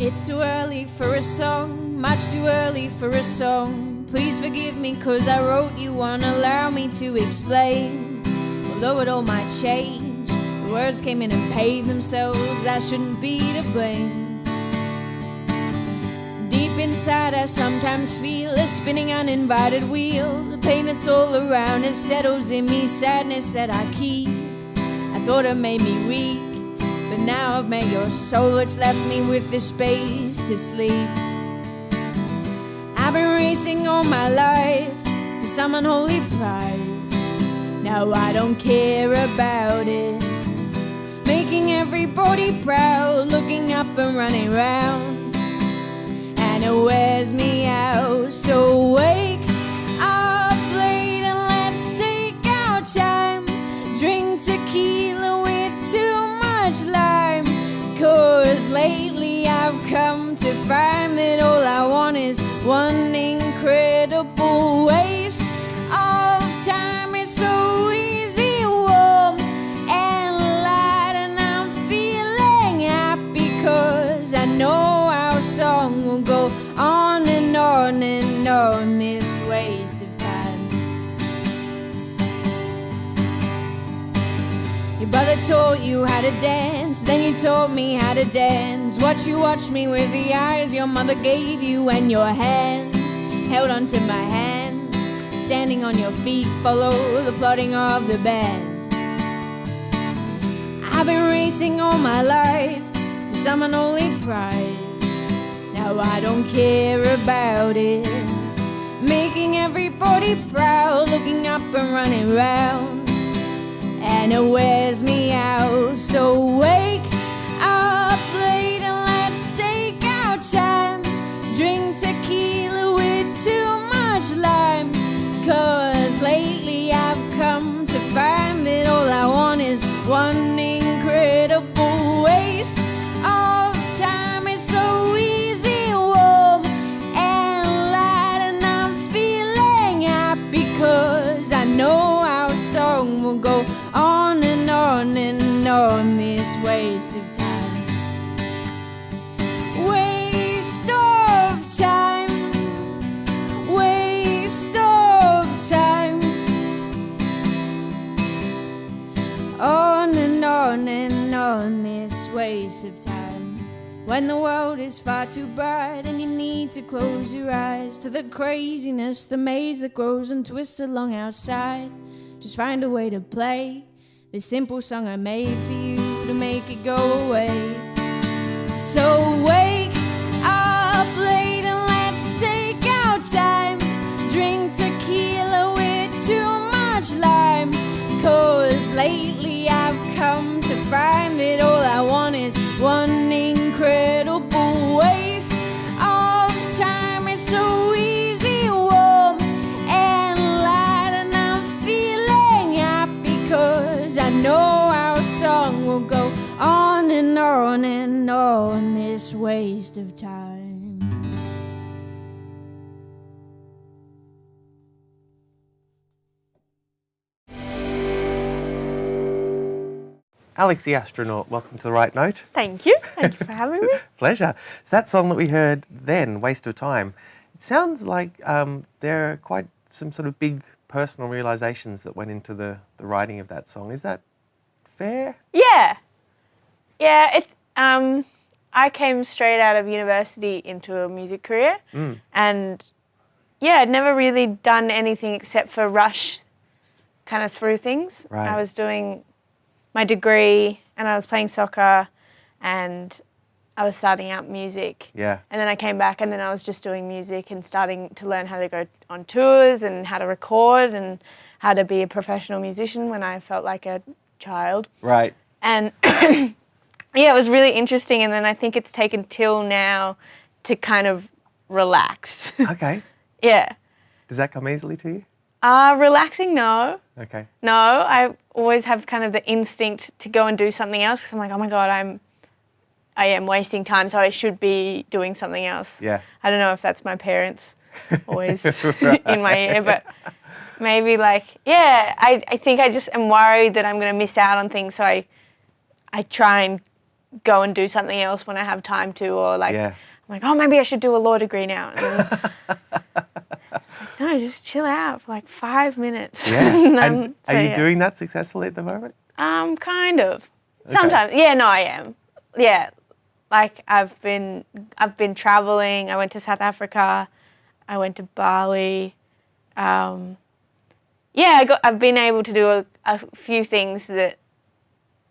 It's too early for a song, much too early for a song. Please forgive me, cause I wrote you one, allow me to explain. Although it all might change, the words came in and paved themselves, I shouldn't be to blame. Deep inside I sometimes feel a spinning uninvited wheel. The pain that's all around it settles in me, sadness that I keep. I thought it made me weak, but now I've met your soul, it's left me with the space to sleep. I've been racing all my life for some unholy prize. Now I don't care about it. Making everybody proud, looking up and running round, and it wears me out. So wake up late and let's take our time. Drink tequila with too much lime. Cause lately I've come to find that all I want is one incredible waste of time. It's so easy, warm and light, and I'm feeling happy cause I know our song will go on and on and on, this waste of time. Your brother taught you how to dance, then you taught me how to dance. You watched me with the eyes your mother gave you, and your hands held onto my hands. Standing on your feet, follow the plodding of the band. I've been racing all my life for some unholy prize. Now I don't care about it. Making everybody proud, looking up and running round, and it wears me out. So wake up late and let's take our time. Drink tequila with too much lime. Cause lately I've come to find that all I want is one incredible waste of time. It's so easy, warm and light, and I'm feeling happy cause I know our song will go on and on and on, this waste of time. Waste of time. Waste of time. On and on and on, this waste of time. When the world is far too bright and you need to close your eyes to the craziness, the maze that grows and twists along outside, just find a way to play this simple song I made for you to make it go away. So wake up late and let's take our time. Drink tequila with too much lime. Cause lately I've come to find that all I want is one incredible waste of time. It's so easy, warm and light, and I'm feeling happy cause I know our song will go on and on and on, this waste of time. Alex the Astronaut, welcome to The Right Note. Thank you. Thank you for having me. Pleasure. So that song that we heard then, Waste of Time, it sounds like there are quite some sort of big personal realizations that went into the writing of that song. Is that fair? Yeah. Yeah, it's, I came straight out of university into a music career and yeah, I'd never really done anything except for rush kind of through things. Right. I was doing my degree and I was playing soccer and I was starting out music. Yeah. And then I came back and then I was just doing music and starting to learn how to go on tours and how to record and how to be a professional musician when I felt like a child. Right. And yeah, it was really interesting, and then I think it's taken till now to kind of relax. Okay. Yeah. Does that come easily to you? Relaxing, no. Okay. No, I always have kind of the instinct to go and do something else because I'm like, oh my God, I am wasting time, so I should be doing something else. Yeah. I don't know if that's my parents always in my ear, but maybe like, yeah, I think I just am worried that I'm going to miss out on things, so I try and go and do something else when I have time to, or like Yeah. I'm like, oh, maybe I should do a law degree now. And then it's like, no, just chill out for like 5 minutes. Yeah. And are you doing that successfully at the moment? Kind of. Okay. Sometimes. Yeah, no, I am. Yeah. Like I've been traveling. I went to South Africa. I went to Bali. I've been able to do a few things that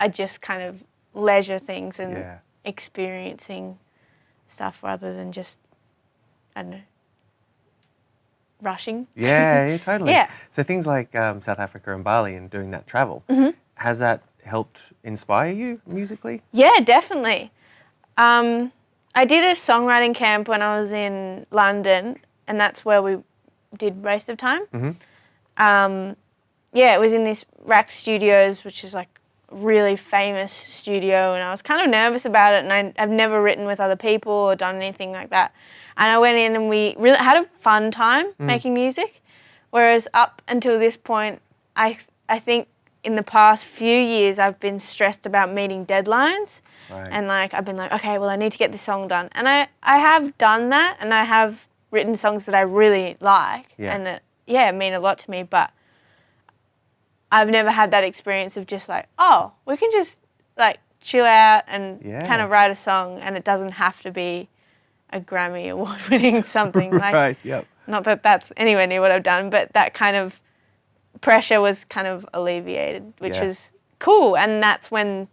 are just kind of leisure things and experiencing stuff rather than just, I don't know, rushing. Yeah, totally. Yeah. So things like South Africa and Bali and doing that travel, has that helped inspire you musically? Yeah, definitely. I did a songwriting camp when I was in London, and that's where we did Waste of Time. It was in this Rack Studios, which is like a really famous studio, and I was kind of nervous about it, and I've never written with other people or done anything like that. And I went in and we really had a fun time making music, whereas up until this point, I think in the past few years I've been stressed about meeting deadlines. Right. And like I've been like, okay, well I need to get this song done. And I have done that, and I have written songs that I really like and that mean a lot to me, but I've never had that experience of just like, oh, we can just like chill out and kind of write a song, and it doesn't have to be a Grammy award winning something. Like, Right, yep. Not that that's anywhere near what I've done, but that kind of pressure was kind of alleviated, which was cool. And that's when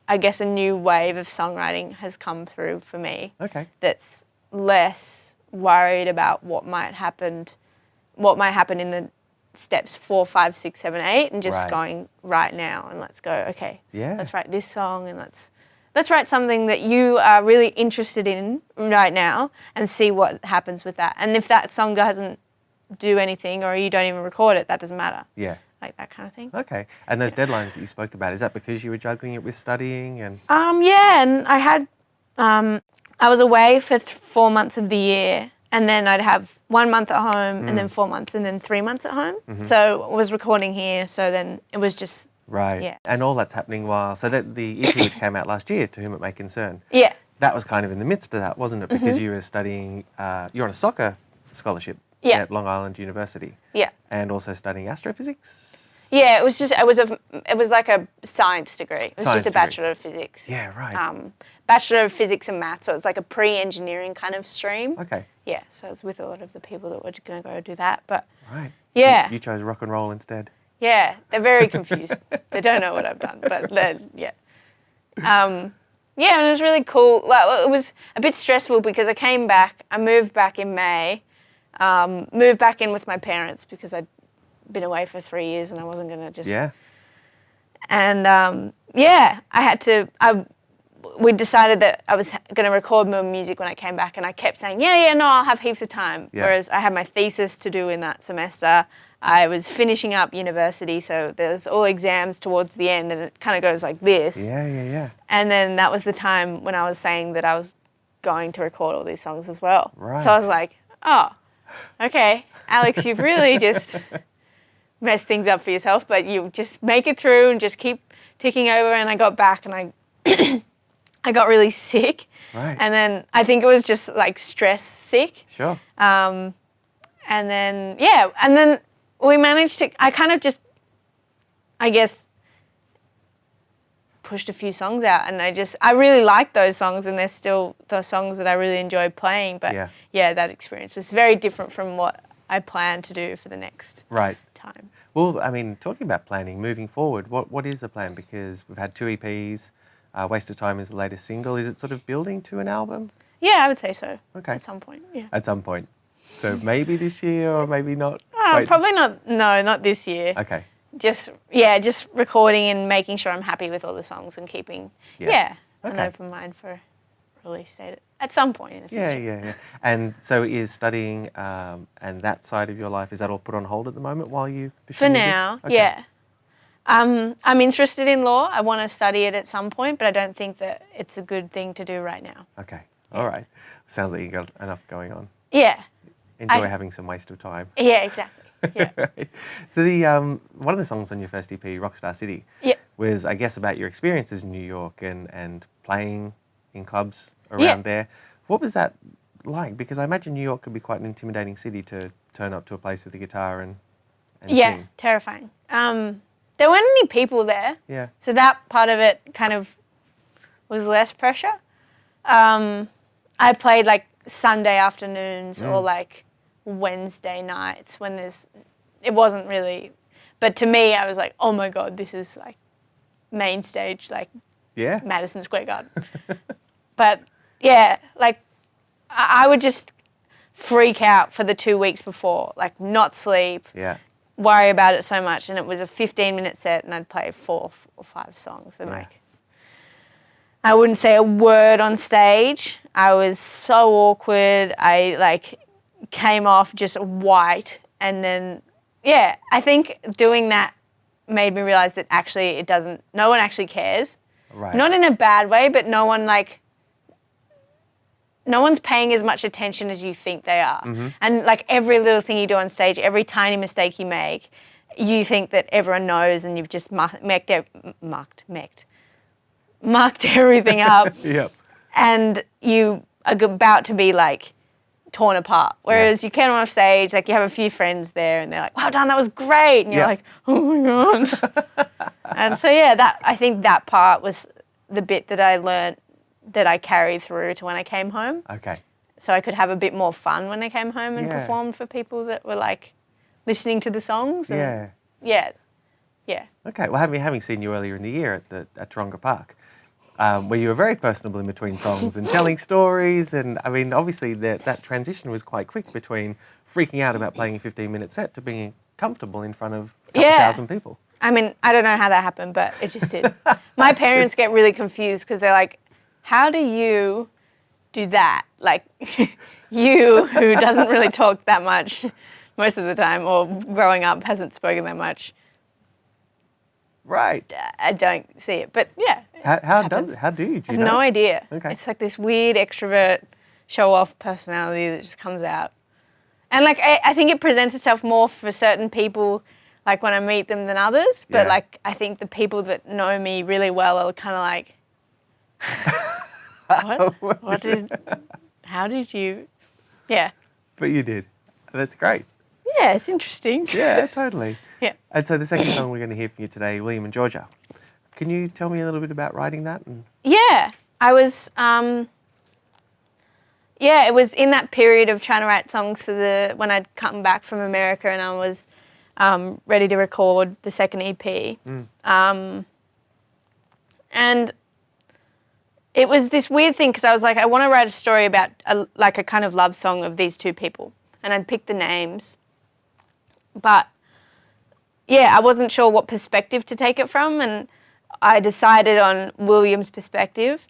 I guess a new wave of songwriting has come through for me. Okay. That's less worried about what might happen in the steps 4, 5, 6, 7, 8, and just going right now, and let's go, okay, let's write this song, and let's write something that you are really interested in right now and see what happens with that. And if that song doesn't do anything or you don't even record it, that doesn't matter. Yeah. Like that kind of thing. Okay. And those deadlines that you spoke about, is that because you were juggling it with studying? And and I had, I was away for 4 months of the year, and then I'd have 1 month at home and then 4 months and then 3 months at home. So I was recording here, so then it was just... Right. Yeah. And all that's happening while... So that the EP which came out last year, To Whom It May Concern, that was kind of in the midst of that, wasn't it? Because you were studying... you're on a soccer scholarship at Long Island University. Yeah. And also studying astrophysics? Yeah, it was like a science degree. It was just a Bachelor of Physics. Yeah, right. Bachelor of Physics and Maths, so it's like a pre-engineering kind of stream. Okay. Yeah, so it's with a lot of the people that were going to go do that, but... Right. Yeah. You chose rock and roll instead. Yeah, they're very confused. They don't know what I've done, but yeah. And it was really cool. Well, it was a bit stressful because I came back, I moved back in May, moved back in with my parents because I'd been away for 3 years and I wasn't going to just... Yeah. And we decided that I was going to record more music when I came back, and I kept saying, no, I'll have heaps of time. Yeah. Whereas I had my thesis to do in that semester. I was finishing up university, so there's all exams towards the end, and it kind of goes like this. Yeah. And then that was the time when I was saying that I was going to record all these songs as well. Right. So I was like, oh, okay, Alex, you've really just messed things up for yourself, but you just make it through and just keep ticking over. And I got back and I got really sick. Right. And then I think it was just like stress sick. Sure. And then we managed to, I kind of just, I guess, pushed a few songs out, and I really like those songs, and they're still the songs that I really enjoy playing, but that experience was very different from what I plan to do for the next time. Well, I mean, talking about planning, moving forward, what is the plan? Because we've had 2 EPs, Waste of Time is the latest single. Is it sort of building to an album? Yeah, I would say so. Okay. At some point, yeah. At some point. So maybe this year or maybe not? Probably not. No, not this year. Okay. Just recording and making sure I'm happy with all the songs and keeping an open mind for release date at some point in the future. Yeah. And so is studying and that side of your life, is that all put on hold at the moment while you pursue music? For now, yeah. I'm interested in law. I want to study it at some point, but I don't think that it's a good thing to do right now. Okay. All right. Sounds like you got enough going on. Yeah. Enjoy having some waste of time. Yeah, exactly. Yeah. Right. So the one of the songs on your first EP, Rockstar CD, was, I guess, about your experiences in New York and playing in clubs around there. What was that like? Because I imagine New York could be quite an intimidating city to turn up to a place with a guitar and sing. Terrifying. There weren't any people there. Yeah. So that part of it kind of was less pressure. I played like Sunday afternoons or like Wednesday nights when it wasn't really, but to me I was like, oh my God, this is like main stage, like Madison Square Garden. But yeah, like I would just freak out for the 2 weeks before, like not sleep, worry about it so much. And it was a 15-minute set and I'd play 4 or 5 songs and like, I wouldn't say a word on stage. I was so awkward. I like came off just white. And then, I think doing that made me realize that actually no one actually cares. Right. Not in a bad way, but no one's paying as much attention as you think they are. Mm-hmm. And like every little thing you do on stage, every tiny mistake you make, you think that everyone knows and you've just mucked everything up. Yep. And you are about to be like torn apart. Whereas you came off stage, like you have a few friends there and they're like, well done, that was great. And you're like, oh my God. And so I think that part was the bit that I learned that I carried through to when I came home. Okay. So I could have a bit more fun when I came home and performed for people that were like listening to the songs. And yeah. Okay. Well, having seen you earlier in the year at Taronga Park, where you were very personable in between songs and telling stories, and I mean, obviously that transition was quite quick between freaking out about playing a 15-minute set to being comfortable in front of a couple thousand people. I mean, I don't know how that happened, but it just did. My parents get really confused because they're like, how do you do that? Like, you who doesn't really talk that much most of the time or growing up hasn't spoken that much. Right. I don't see it, but How do you? I have no idea. Okay. It's like this weird extrovert show-off personality that just comes out. And like, I think it presents itself more for certain people, like when I meet them than others. But like, I think the people that know me really well are kind of like, how did you? Yeah. But you did. That's great. Yeah, it's interesting. Yeah, totally. Yeah. And so the second song we're going to hear from you today, William and Georgia. Can you tell me a little bit about writing that? Yeah, I was, it was in that period of trying to write songs for when I'd come back from America and I was ready to record the second EP. And it was this weird thing because I was like, I want to write a story about a kind of love song of these two people. And I'd picked the names. But, I wasn't sure what perspective to take it from. And I decided on William's perspective.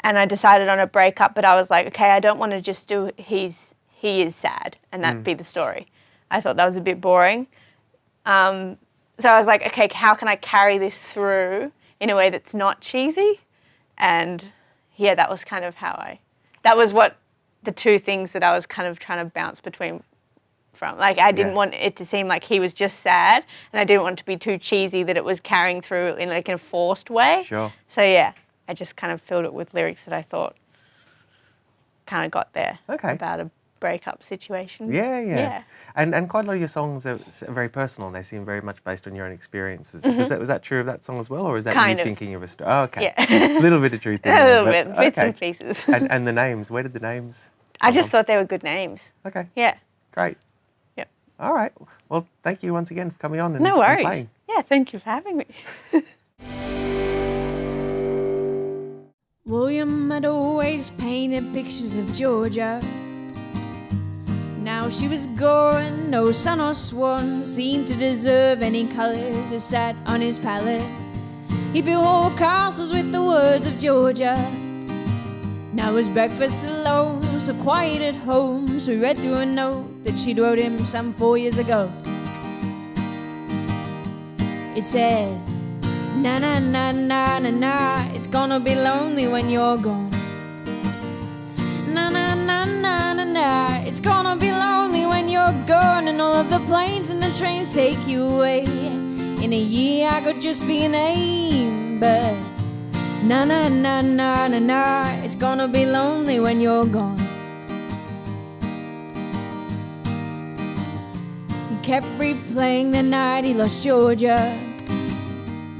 And I decided on a breakup. But I was like, okay, I don't want to just do he is sad and that be the story. I thought that was a bit boring. So I was like, okay, how can I carry this through in a way that's not cheesy? And that was kind of that was what the two things that I was kind of trying to bounce between from. Like, I didn't want it to seem like he was just sad, and I didn't want it to be too cheesy that it was carrying through in like a forced way. Sure. So I just kind of filled it with lyrics that I thought kind of got there. Okay. About a breakup situation. Yeah. And quite a lot of your songs are very personal, and they seem very much based on your own experiences. Was that true of that song as well, or is that Kind you of. thinking of a story? Oh, okay. Yeah. A little bit of truth in A there. little bit, bits and pieces. And the names, where did the names I just thought they were good names. Okay. Yeah. Great. Yep. All right. Well, thank you once again for coming on and No worries. and playing. Yeah, thank you for having me. William had always painted pictures of Georgia. Now she was gone, no sun or swan seemed to deserve any colours that sat on his palette. He built whole castles with the words of Georgia. Now his breakfast alone, so quiet at home. So he read through a note that she'd wrote him some 4 years ago. It said, na na na na na na, it's gonna be lonely when you're gone. Na na na na na na, it's gonna be lonely when you're gone. And all of the planes and the trains take you away. In a year I could just be a name, but Na na na na na na, it's gonna be lonely when you're gone. He kept replaying the night he lost Georgia.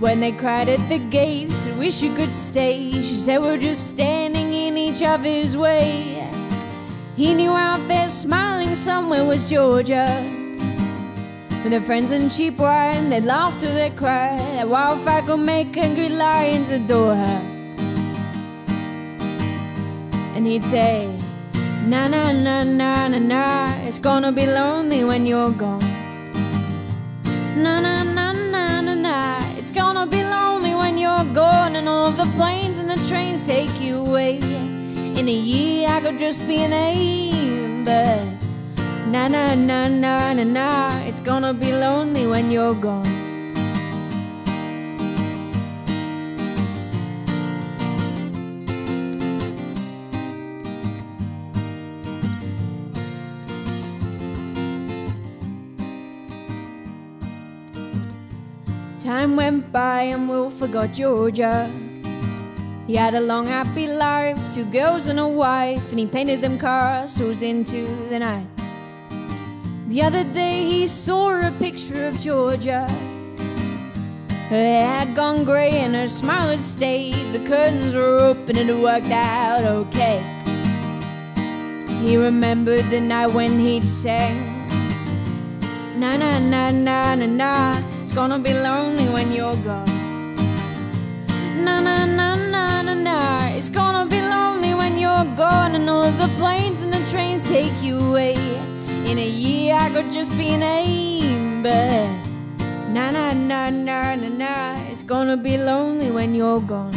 When they cried at the gate, he said, wish you could stay. She said, we're just standing in each other's way. He knew out there smiling somewhere was Georgia. With their friends and cheap wine, they'd laugh till they cried. That wildfire could make hungry lions adore her. And he'd say, na na na na na na, it's gonna be lonely when you're gone. Na na na na na na, it's gonna be lonely when you're gone. And all the planes and the trains take you away. In a year I could just be a name, but na na na na na na, it's gonna be lonely when you're gone. Time went by and Will forgot Georgia. He had a long happy life, 2 girls and a wife, and he painted them castles into the night. The other day he saw a picture of Georgia. Her hair had gone grey and her smile had stayed. The curtains were open and it worked out okay. He remembered the night when he'd sang, na na na na na na, it's gonna be lonely when you're gone. Na na na na na na, it's gonna be lonely when you're gone. And all of the planes and the trains take you away. In a year I could just be a name, but na na na na na na, it's gonna be lonely when you're gone.